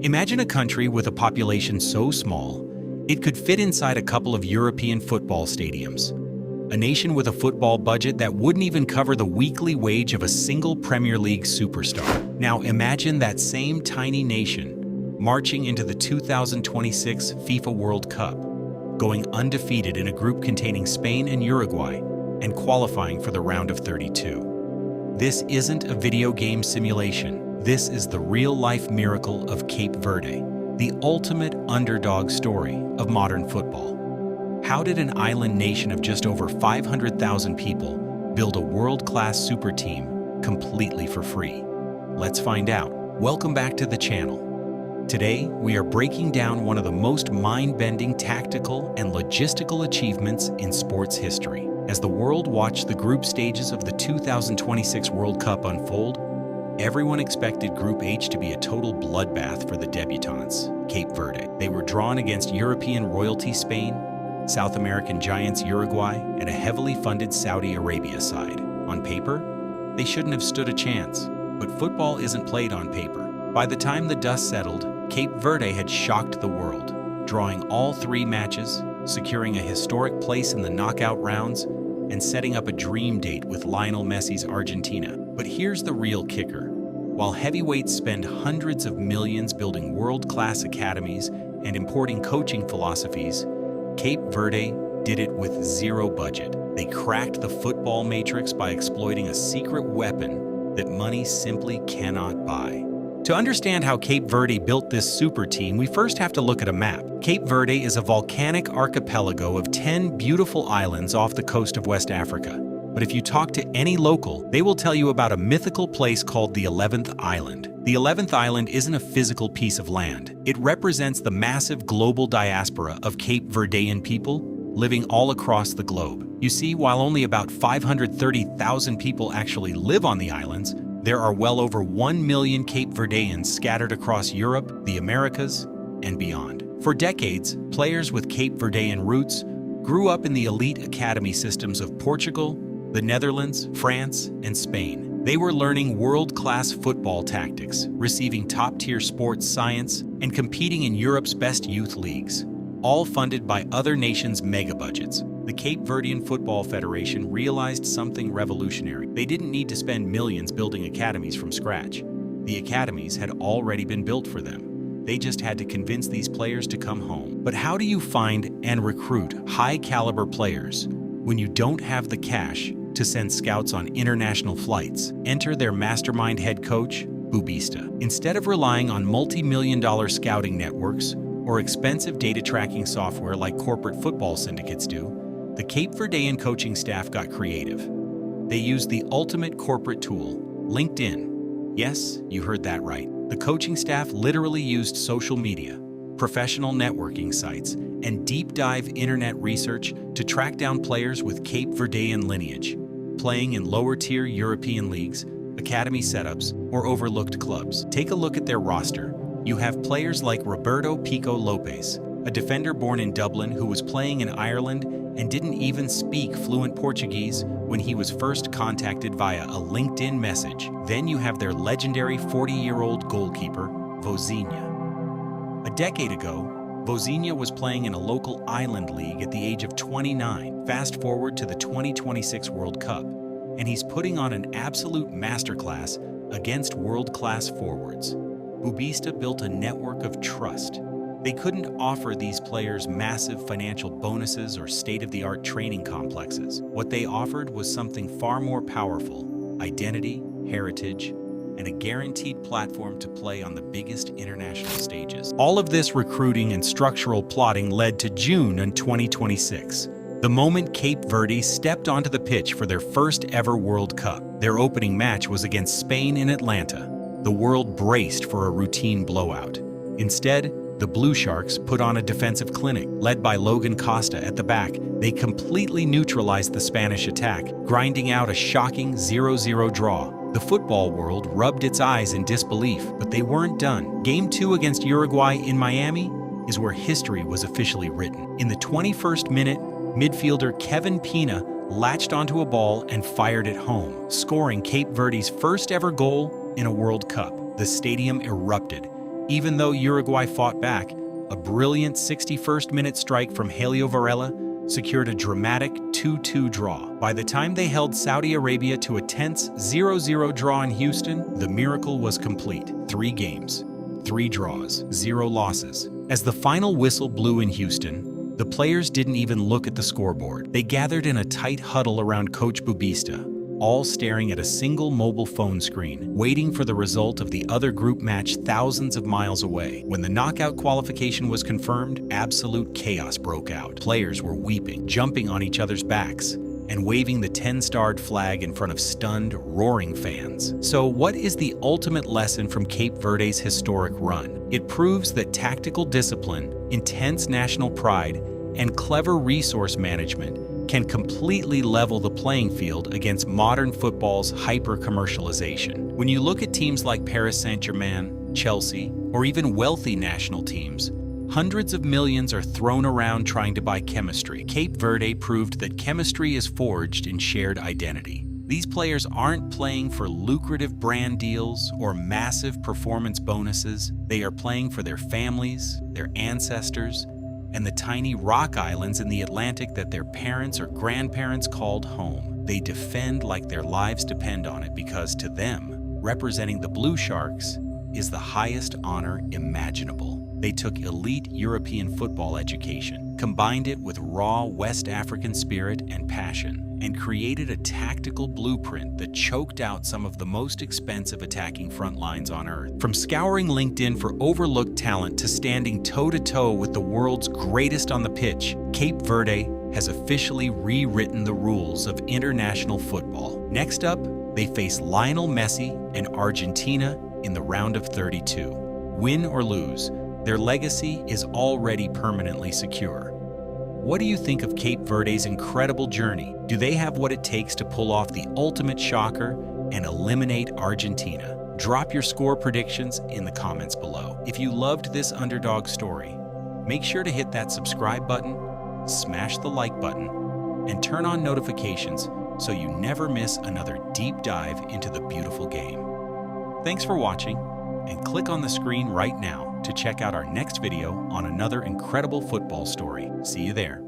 Imagine a country with a population so small, it could fit inside a couple of European football stadiums. A nation with a football budget that wouldn't even cover the weekly wage of a single Premier League superstar. Now imagine that same tiny nation marching into the 2026 FIFA World Cup, going undefeated in a group containing Spain and Uruguay, and qualifying for the round of 32. This isn't a video game simulation. This is the real-life miracle of Cape Verde, the ultimate underdog story of modern football. How did an island nation of just over 500,000 people build a world-class super team completely for free? Let's find out. Welcome back to the channel. Today, we are breaking down one of the most mind-bending tactical and logistical achievements in sports history. As the world watched the group stages of the 2026 World Cup unfold, everyone expected Group H to be a total bloodbath for the debutants, Cape Verde. They were drawn against European royalty Spain, South American giants Uruguay, and a heavily funded Saudi Arabia side. On paper, they shouldn't have stood a chance, but football isn't played on paper. By the time the dust settled, Cape Verde had shocked the world, drawing all three matches, securing a historic place in the knockout rounds, and setting up a dream date with Lionel Messi's Argentina. But here's the real kicker. While heavyweights spend hundreds of millions building world-class academies and importing coaching philosophies, Cape Verde did it with zero budget. They cracked the football matrix by exploiting a secret weapon that money simply cannot buy. To understand how Cape Verde built this super team, we first have to look at a map. Cape Verde is a volcanic archipelago of 10 beautiful islands off the coast of West Africa. But if you talk to any local, they will tell you about a mythical place called the 11th Island. The 11th Island isn't a physical piece of land. It represents the massive global diaspora of Cape Verdean people living all across the globe. You see, while only about 530,000 people actually live on the islands, there are well over 1 million Cape Verdeans scattered across Europe, the Americas, and beyond. For decades, players with Cape Verdean roots grew up in the elite academy systems of Portugal, the Netherlands, France, and Spain. They were learning world-class football tactics, receiving top-tier sports science, and competing in Europe's best youth leagues, all funded by other nations' mega-budgets. The Cape Verdean Football Federation realized something revolutionary. They didn't need to spend millions building academies from scratch. The academies had already been built for them. They just had to convince these players to come home. But how do you find and recruit high-caliber players when you don't have the cash to send scouts on international flights? Enter their mastermind head coach, Bubista. Instead of relying on multi-million-dollar scouting networks or expensive data tracking software like corporate football syndicates do, the Cape Verdean coaching staff got creative. They used the ultimate corporate tool, LinkedIn. Yes, you heard that right. The coaching staff literally used social media, professional networking sites, and deep dive internet research to track down players with Cape Verdean lineage, playing in lower tier European leagues, academy setups, or overlooked clubs. Take a look at their roster. You have players like Roberto Pico Lopes, a defender born in Dublin who was playing in Ireland and didn't even speak fluent Portuguese when he was first contacted via a LinkedIn message. Then you have their legendary 40-year-old goalkeeper, Vozinha. A decade ago, Vozinha was playing in a local island league at the age of 29. Fast forward to the 2026 World Cup, and he's putting on an absolute masterclass against world-class forwards. Bubista built a network of trust. They couldn't offer these players massive financial bonuses or state-of-the-art training complexes. What they offered was something far more powerful: identity, heritage, and a guaranteed platform to play on the biggest international stages. All of this recruiting and structural plotting led to June in 2026, the moment Cape Verde stepped onto the pitch for their first ever World Cup. Their opening match was against Spain in Atlanta. The world braced for a routine blowout. Instead, the Blue Sharks put on a defensive clinic. Led by Logan Costa at the back, they completely neutralized the Spanish attack, grinding out a shocking 0-0 draw. The football world rubbed its eyes in disbelief, but they weren't done. Game 2 against Uruguay in Miami is where history was officially written. In the 21st minute, midfielder Kevin Pina latched onto a ball and fired it home, scoring Cape Verde's first ever goal in a World Cup. The stadium erupted, Even though Uruguay fought back, a brilliant 61st-minute strike from Helio Varela secured a dramatic 2-2 draw. By the time they held Saudi Arabia to a tense 0-0 draw in Houston, the miracle was complete. 3 games, 3 draws, 0 losses. As the final whistle blew in Houston, the players didn't even look at the scoreboard. They gathered in a tight huddle around Coach Bubista, all staring at a single mobile phone screen, waiting for the result of the other group match thousands of miles away. When the knockout qualification was confirmed, absolute chaos broke out. Players were weeping, jumping on each other's backs, and waving the 10-starred flag in front of stunned, roaring fans. So what is the ultimate lesson from Cape Verde's historic run? It proves that tactical discipline, intense national pride, and clever resource management can completely level the playing field against modern football's hyper-commercialization. When you look at teams like Paris Saint-Germain, Chelsea, or even wealthy national teams, hundreds of millions are thrown around trying to buy chemistry. Cape Verde proved that chemistry is forged in shared identity. These players aren't playing for lucrative brand deals or massive performance bonuses. They are playing for their families, their ancestors, and the tiny rock islands in the Atlantic that their parents or grandparents called home. They defend like their lives depend on it because to them, representing the Blue Sharks is the highest honor imaginable. They took elite European football education, combined it with raw West African spirit and passion, and created a tactical blueprint that choked out some of the most expensive attacking front lines on earth. From scouring LinkedIn for overlooked talent to standing toe-to-toe with the world's greatest on the pitch, Cape Verde has officially rewritten the rules of international football. Next up, they face Lionel Messi and Argentina in the round of 32. Win or lose, their legacy is already permanently secure. What do you think of Cape Verde's incredible journey? Do they have what it takes to pull off the ultimate shocker and eliminate Argentina? Drop your score predictions in the comments below. If you loved this underdog story, make sure to hit that subscribe button, smash the like button, and turn on notifications so you never miss another deep dive into the beautiful game. Thanks for watching, and click on the screen right now to check out our next video on another incredible football story. See you there.